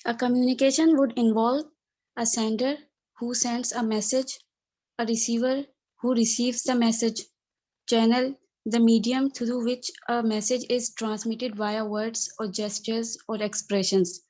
A communication would involve a sender who sends a message, a receiver who receives the message, channel, the medium through which a message is transmitted via words or gestures or expressions.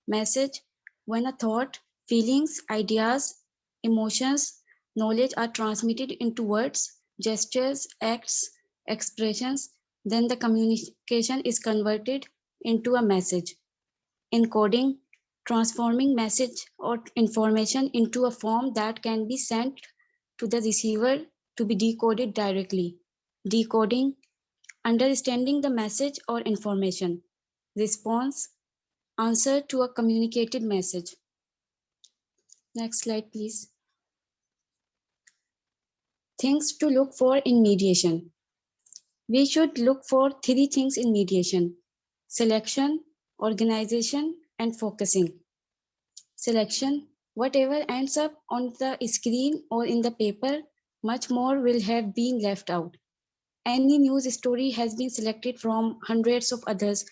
Message, when a thought, feelings, ideas, emotions, knowledge are transmitted into words, gestures, acts, expressions, then the communication is converted into a message. Encoding, transforming message or information into a form that can be sent to the receiver to be decoded directly. Decoding, understanding the message or information. Response, answer to a communicated message. Next slide, please. Things to look for in mediation. We should look for three things in mediation: selection, organization, and focusing. Selection, whatever ends up on the screen or in the paper, much more will have been left out. Any news story has been selected from hundreds of others,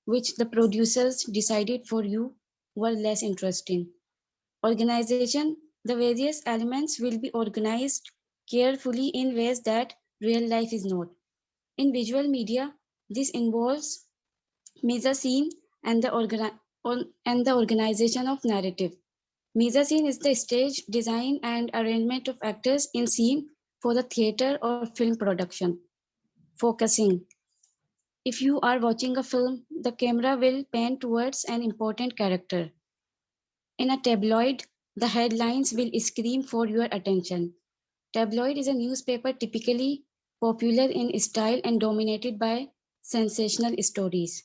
which the producers decided for you were less interesting. Organization, the various elements will be organized carefully in ways that real life is not. In visual media, this involves mise-en-scene and the organization of narrative. Mise-en-scene is the stage design and arrangement of actors in scene for the theater or film production. Focusing. If you are watching a film, the camera will pan towards an important character. In a tabloid, the headlines will scream for your attention. Tabloid is a newspaper typically popular in style and dominated by sensational stories.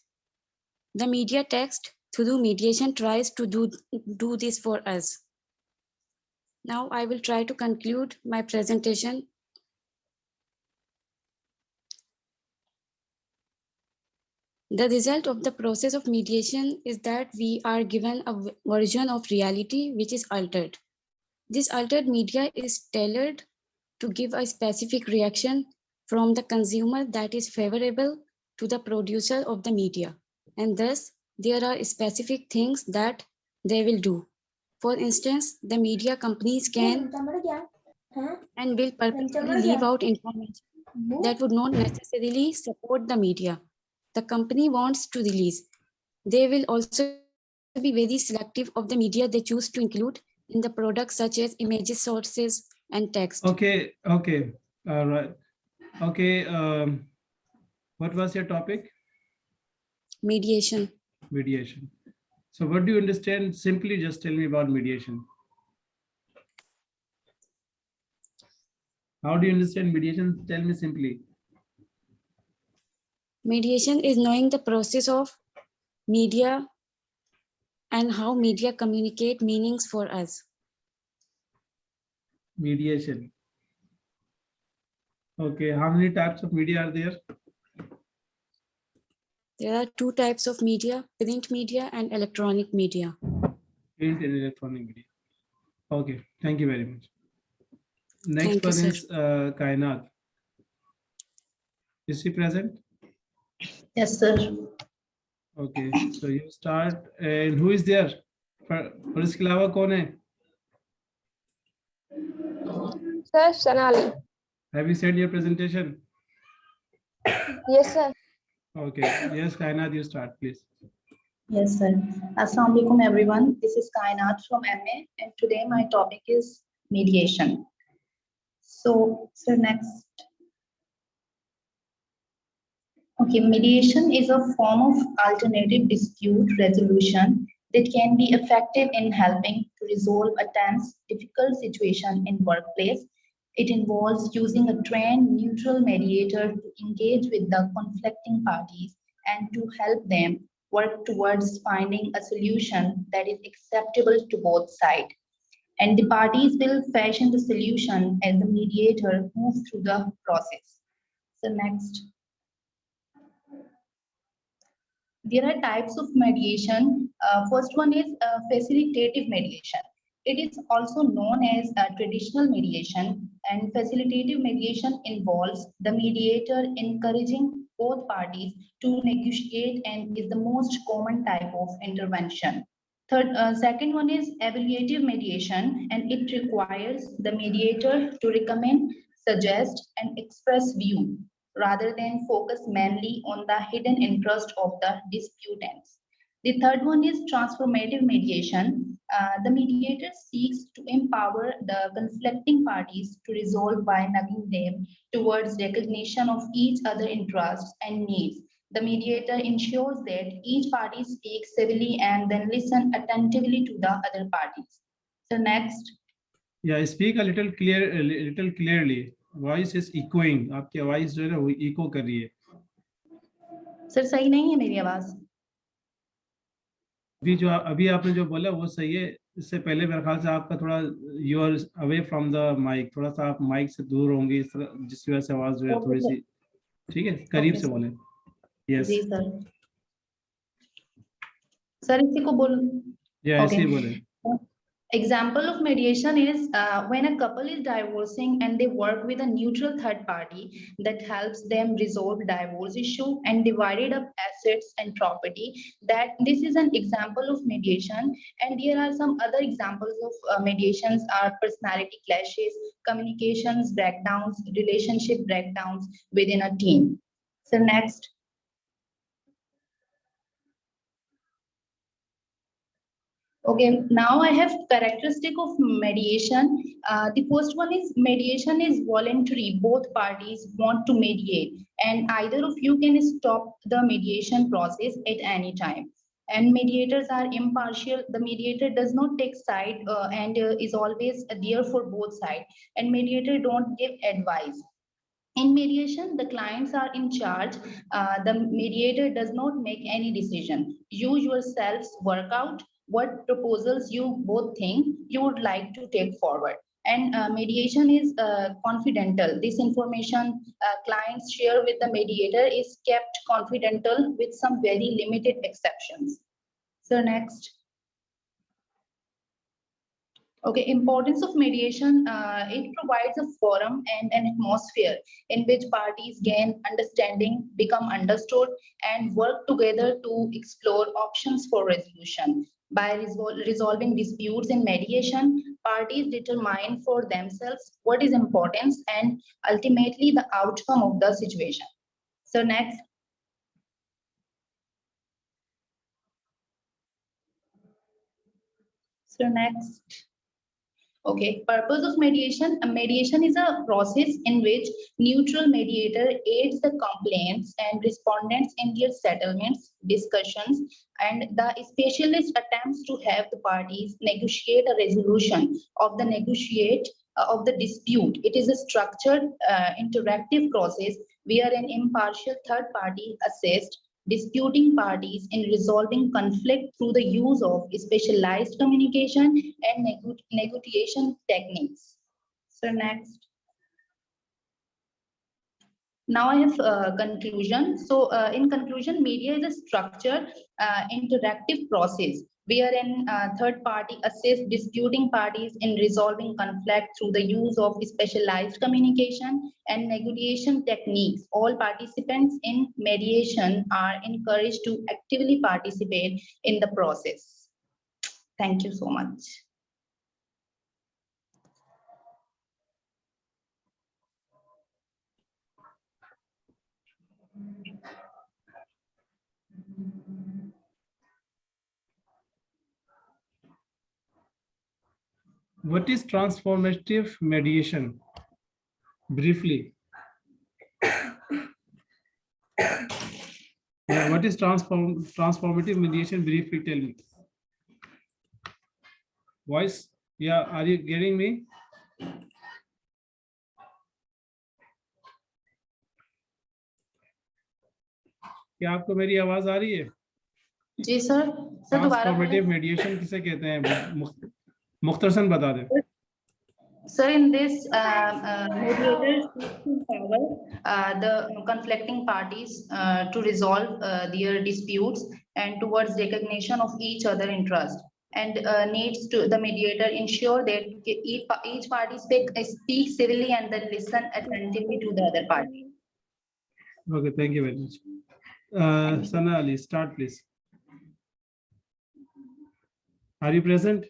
The media text through mediation tries to do this for us. Now I will try to conclude my presentation. The result of the process of mediation is that we are given a version of reality which is altered. This altered media is tailored to give a specific reaction from the consumer that is favorable to the producer of the media. And thus, there are specific things that they will do. For instance, the media companies can and will purposely leave out information that would not necessarily support the media the company wants to release. They will also be very selective of the media they choose to include in the products such as images, sources, and text. Okay, okay, all right. Okay, what was your topic? Mediation. Mediation. So what do you understand? Simply just tell me about mediation. How do you understand mediation? Tell me simply. Mediation is knowing the process of media and how media communicate meanings for us. Mediation. Okay, how many types of media are there? There are two types of media, print media and electronic media. Print and electronic media. Okay, thank you very much. Next Thank you, one sir. is Kainat. Is she present? Yes, sir. Okay, so you start. And who is there? और इसके अलावा कौन है? Sir, Sonali. Have you sent your presentation? Yes, sir. Okay, yes, Kainat, you start, please. Yes, sir. Assalamu alaikum, everyone. This is Kainat from MA, and today my topic is mediation. So, next. Okay, mediation is a form of alternative dispute resolution that can be effective in helping to resolve a tense, difficult situation in workplace. It involves using a trained neutral mediator to engage with the conflicting parties and to help them work towards finding a solution that is acceptable to both sides. And the parties will fashion the solution as the mediator moves through the process. So next. There are types of mediation. First one is facilitative mediation. It is also known as traditional mediation, and facilitative mediation involves the mediator encouraging both parties to negotiate and is the most common type of intervention. Second one is evaluative mediation, and it requires the mediator to recommend, suggest, and express view rather than focus mainly on the hidden interest of the disputants. The third one is transformative mediation. The mediator seeks to empower the conflicting parties to resolve by nudging them towards recognition of each other's interests and needs. The mediator ensures that each party speaks civilly and then listen attentively to the other parties. So next. Yeah, speak a little clearly. Voice is echoing. आपकी आवाज जो है ना वो echo कर रही है. Sir सही नहीं है मेरी आवाज. अभी आपने जो बोला वो सही है. इससे पहले मेरे ख्याल से आपका थोड़ा you are away from the mic. थोड़ा सा आप माइक से दूर होंगे जिसकी वजह से आवाज जो है थोड़ी सी. ठीक है, करीब से बोलें. Yes. जी सर. सर इसी को बोल. Yeah, ऐसे ही बोलें. Example of mediation is when a couple is divorcing and they work with a neutral third party that helps them resolve divorce issue and divided up assets and property. That this is an example of mediation, and there are some other examples of mediations are personality clashes, communications breakdowns, relationship breakdowns within a team. So next. Okay, now I have characteristic of mediation. The first one is mediation is voluntary. Both parties want to mediate, and either of you can stop the mediation process at any time. And mediators are impartial. The mediator does not take side and is always there for both sides. And mediator don't give advice. In mediation, the clients are in charge. The mediator does not make any decision. You yourselves work out what proposals you both think you would like to take forward. And mediation is confidential. This information clients share with the mediator is kept confidential with some very limited exceptions. So next. Okay, importance of mediation, it provides a forum and an atmosphere in which parties gain understanding, become understood, and work together to explore options for resolution. By resolving disputes in mediation, parties determine for themselves what is important and ultimately the outcome of the situation. So next. So next. Okay, purpose of mediation. Mediation is a process in which neutral mediator aids the complainants and respondents in their settlements, discussions, and the specialist attempts to have the parties negotiate a resolution of the dispute. It is a structured, interactive process where an impartial third party assists disputing parties in resolving conflict through the use of specialized communication and negotiation techniques. So next. Now I have conclusion. So in conclusion, media is a structured, interactive process wherein third party assists disputing parties in resolving conflict through the use of specialized communication and negotiation techniques. All participants in mediation are encouraged to actively participate in the process. Thank you so much. What is transformative mediation? Briefly. Yeah, what is transformative mediation? Briefly tell me. Voice? Yeah, are you getting me? क्या आपको मेरी आवाज आ रही है? जी sir. Transformative मेडिएशन किसे कहते हैं? मुख्तसरन बता दें. So in this, mediators empower the conflicting parties to resolve their disputes and towards recognition of each other interest, and needs to the mediator ensure that each party speak civilly and then listen attentively to the other party. Okay, thank you very much. Sana Ali, start please. Are you present?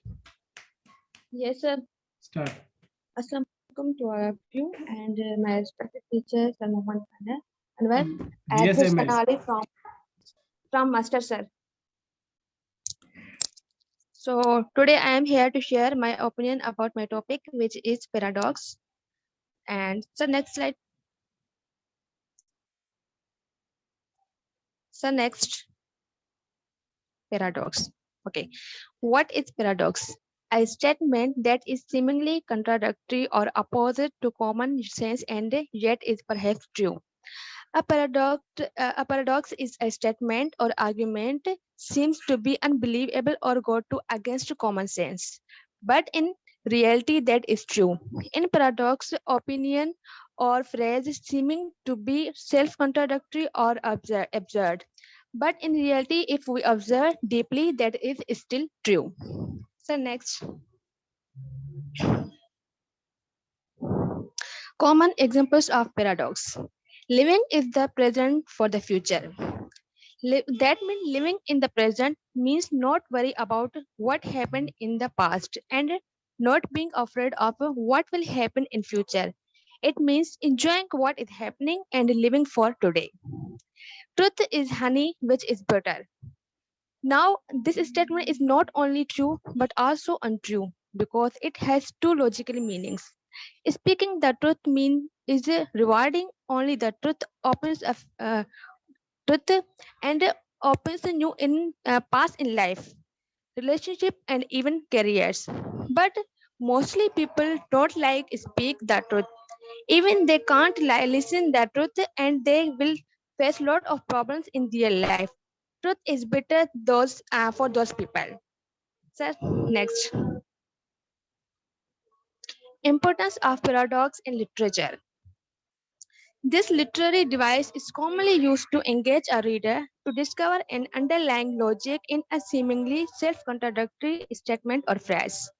Yes, sir. Start. Assalamu alaikum to all of you and my respected teacher, Sir Mohammed Khanna, and well, Yes, this is MS. Sanali from Master Sir. So today I am here to share my opinion about my topic, which is paradox. And so next slide. So next, paradox. Okay, what is paradox? A statement that is seemingly contradictory or opposite to common sense and yet is perhaps true. A paradox is a statement or argument seems to be unbelievable or go to against common sense, but in reality that is true. In paradox, opinion or phrase seeming to be self-contradictory or absurd, but in reality, if we observe deeply, that is still true. So next, common examples of paradox. Living is the present for the future. That means living in the present means not worry about what happened in the past and not being afraid of what will happen in future. It means enjoying what is happening and living for today. Truth is honey, which is butter. Now, this statement is not only true but also untrue because it has two logical meanings. Speaking the truth mean is rewarding only the truth opens a truth and opens a new in path in life, relationship and even careers. But mostly people don't like speak the truth. Even they can't listen the truth and they will face lot of problems in their life. Truth is better those for those people. Sir, next. Importance of paradox in literature. This literary device is commonly used to engage a reader to discover an underlying logic in a seemingly self-contradictory statement or phrase.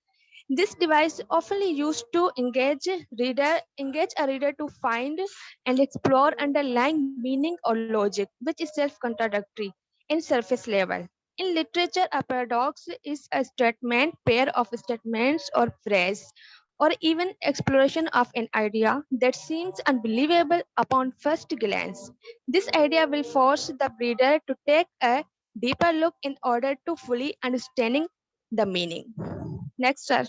This device often used to engage a reader to find and explore underlying meaning or logic, which is self-contradictory in surface level. In literature, a paradox is a statement, pair of statements or phrase, or even exploration of an idea that seems unbelievable upon first glance. This idea will force the reader to take a deeper look in order to fully understanding the meaning. Next, sir.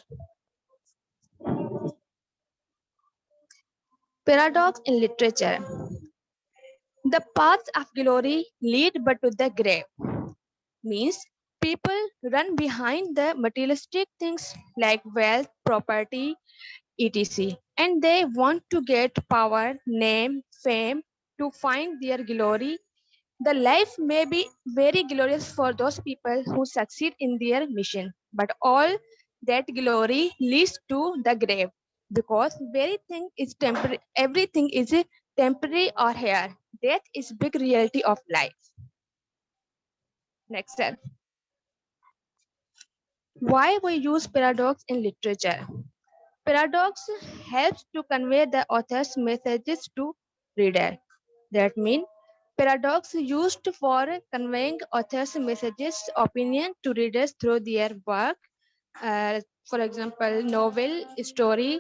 Paradox in literature. The paths of glory lead but to the grave means people run behind the materialistic things like wealth, property, etc. And they want to get power, name, fame to find their glory. The life may be very glorious for those people who succeed in their mission, but all that glory leads to the grave because everything is temporary or here. Death is big reality of life. Next step. Why we use paradox in literature? Paradox helps to convey the author's messages to reader. That means paradox used for conveying author's messages, opinion to readers through their work. For example, novel, story,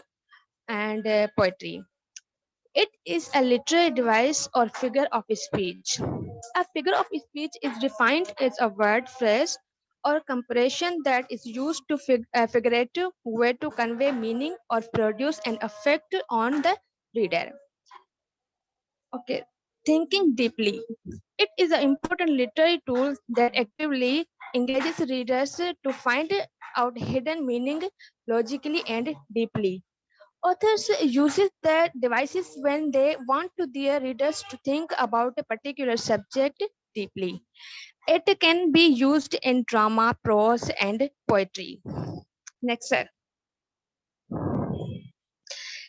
and poetry. It is a literary device or figure of speech. A figure of speech is defined as a word, phrase, or comparison that is used to figurative way to convey meaning or produce an effect on the reader. Okay, thinking deeply. It is an important literary tool that actively engages readers to find out hidden meaning logically and deeply. Authors uses the devices when they want to their readers to think about a particular subject deeply. It can be used in drama, prose, and poetry. Next, sir.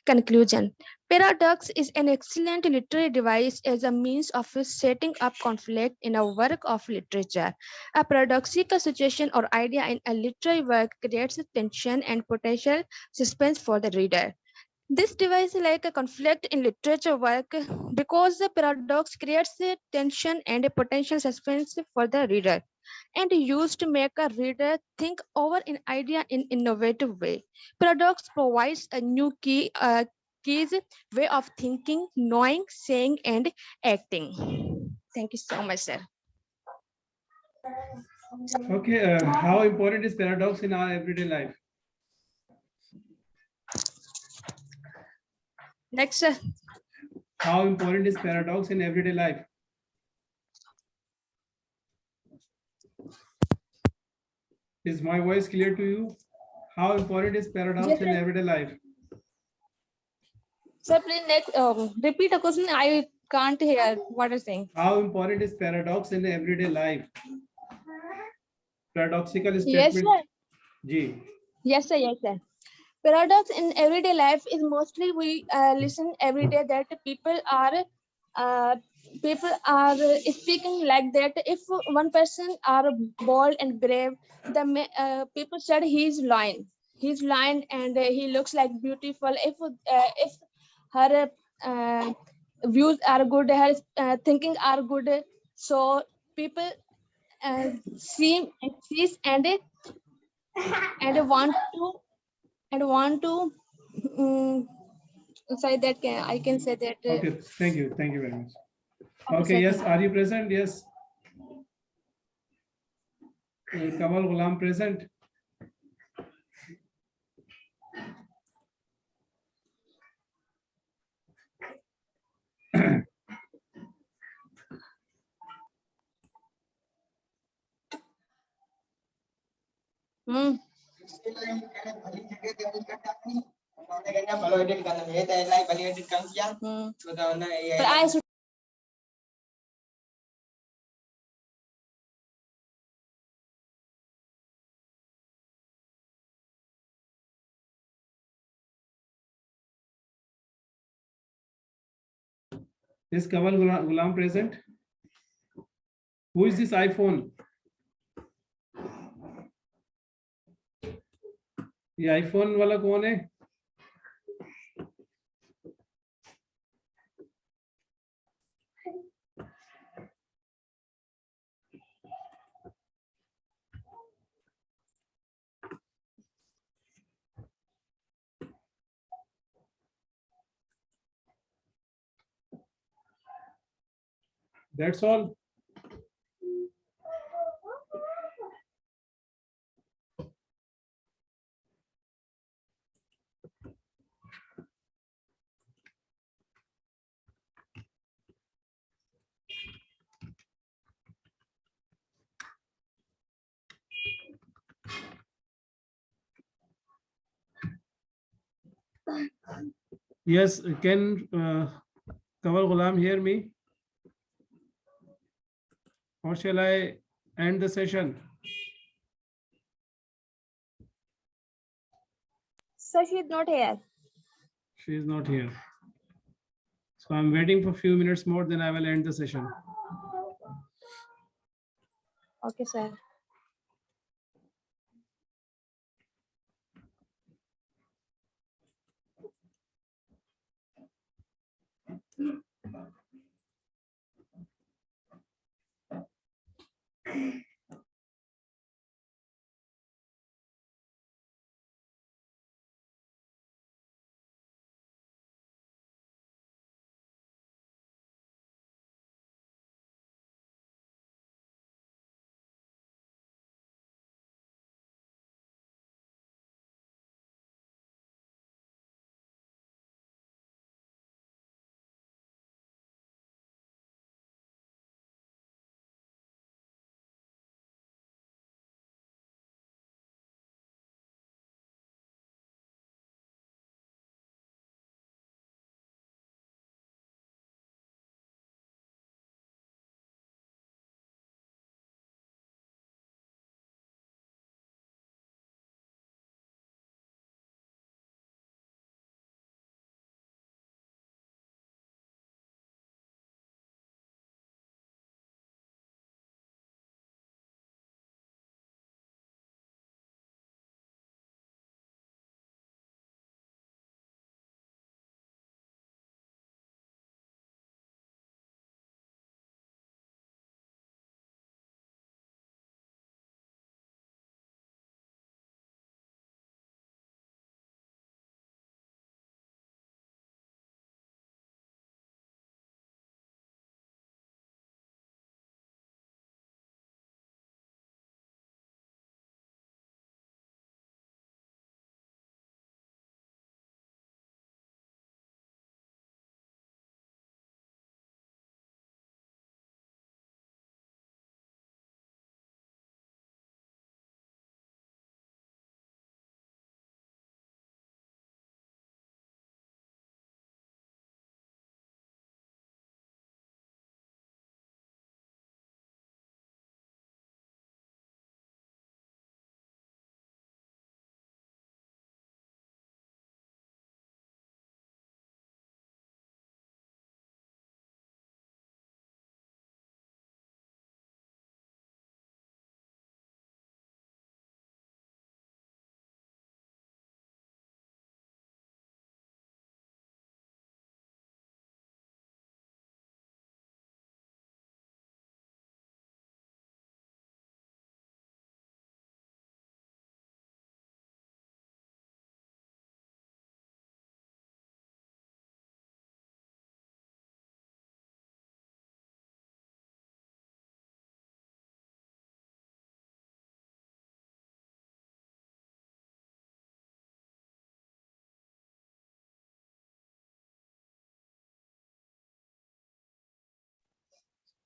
Conclusion. Paradox is an excellent literary device as a means of setting up conflict in a work of literature. A paradoxical situation or idea in a literary work creates tension and potential suspense for the reader. This device like a conflict in literature work because the paradox creates a tension and a potential suspense for the reader and used to make a reader think over an idea in innovative way. Paradox provides a new keys way of thinking, knowing, saying, and acting. Thank you so much, sir. Okay, how important is paradox in our everyday life? Next, sir. How important is paradox in everyday life? Is my voice clear to you? How important is paradox Yes, in sir. everyday life? Sir, please next, repeat a question. I can't hear what you're saying. How important is paradox in everyday life? Paradoxical Yes, statement. sir. Ji. Yes, sir. Yes, sir. Paradox in everyday life is mostly we listen every day that uh, people are speaking like that. If one person are bold and brave, people said he's lying and he looks like beautiful. If her views are good, her thinking are good, so people see and sees and want to say that I can say that. Okay, thank you very much. Okay, Okay, sir, yes, thank you. are you present? Yes. Kamal Ghulam present. Hmm. But I should. Is Kamal Ghulam present? Who is this iPhone? ये iPhone वाला कौन है? That's all. Yes, can Kamal Ghulam hear me? Or shall I end the session? So she's not here. She is not here. So I'm waiting for a few minutes more, then I will end the session. Okay, sir.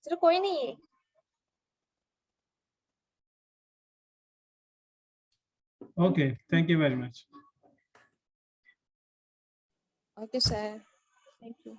Sir कोई नहीं है। Okay, thank you very much. Okay sir, thank you.